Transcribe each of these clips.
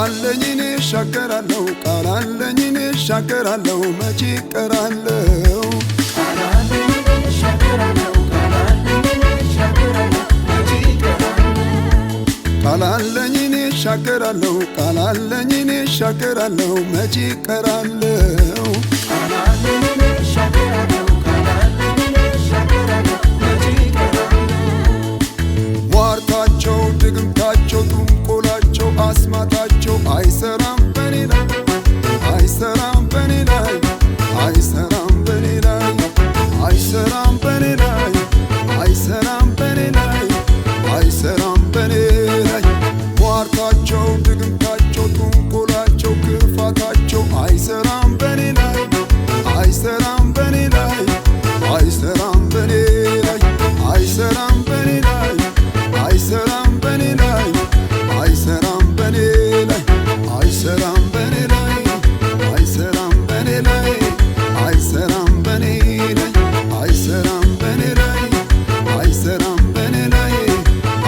ቃላለኝ እኔ እሻገራለሁ ቃላለኝ እኔ እሻገራለሁ መቼ እቀራለሁ ቃላለኝ እኔ እሻገራለሁ ቃላለኝ እኔ እሻገራለሁ መቼ እቀራለሁ ቃላለኝ እኔ እሻገራለሁ ቃላለኝ እኔ እሻገራለሁ መቼ እቀራለሁ ቃላለኝ እኔ እሻገራለሁ ቃላለኝ እኔ እሻገራለሁ መቼ እቀራለሁ ሟርታቸው ድግምታቸው ጥንቆላቸው አስማታቸው አይሰራም በኔ ላይ አይሰራም በኔ ላይ አይሰራም በኔ ላይ አይሰራም በኔ ላይ አይሰራም በኔ ላይ አይሰራም በኔ ላይ ሟርታቸው ድግምታቸው ጥንቆላቸው ክፋታቸው አይሰራም በኔ ላይ አይሰራም በኔ ላይ አይሰራም በኔ ላይ አይሰራም በኔ ላይ አይሰራም በኔ ላይ አይሰራም በኔ ላይ አይሰራም በኔ ላይ አይሰራም በኔ ላይ አይሰራም በኔ ላይ አይሰራም በኔ ላይ አይሰራም በኔ ላይ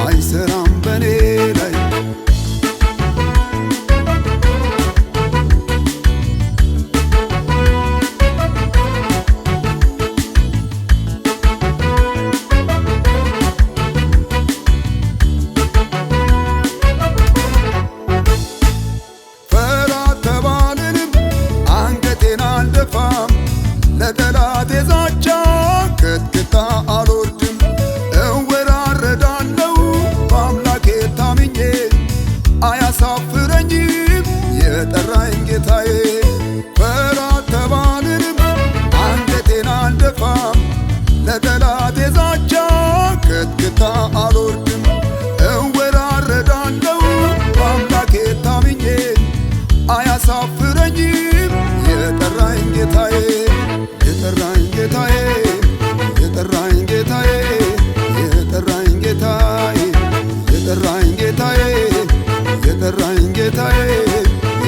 አይሰራም በኔ ላይ ለጠላቴ ዛቻ ከትክታ አልወርድም እወራረዳለሁ በአምላኬ ታምኜ አያሳፍረኝም የጠራኝ ጌታዬ ፍራት ተባልንም አንገቴን አልደፋም ለጠላቴ ዛቻ ከትክታ አልወርድም እወራረዳለሁ በአምላኬ ታምኜ አያሳፍረኝም የጠራኝ ጌታዬ የጠራኝ ጌታዬ የጠራኝ ጌታዬ የጠራኝ ጌታዬ የጠራኝ ጌታዬ የጠራኝ ጌታዬ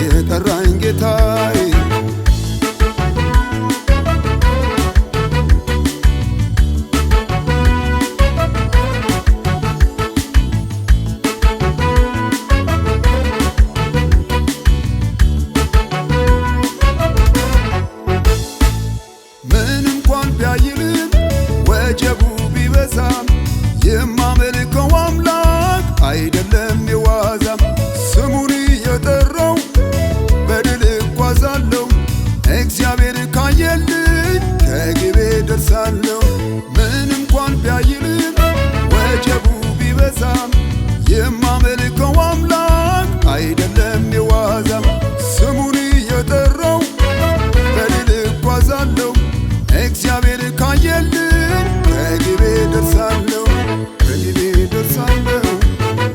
የጠራኝ ጌታዬ ቢያይልም ወጀቡ ቢበዛም የማመልከው አምላክ አይደለም የዋዛም ስሙን እየጠራው በድል እጓዛለሁ እግዚአብሔር ካየልኝ ከግቤ ደርሳለሁ ምን እንኳን ቢያይልም ወጀቡ ቢበዛም የማመልከው አምላክ አይደለም የዋዛም ስሙን እየጠራው በድል እጓዛለሁ እግዚአብሔር ካየልኝ ከግቤ ደርሳለሁ ከግቤ ደርሳለሁ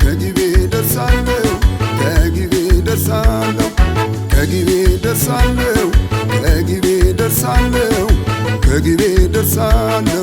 ከግቤ ደርሳለሁ ከግቤ ደርሳለሁ ከግቤ ደርሳለሁ ከግቤ ደርሳለሁ ከግቤ ደርሳለሁ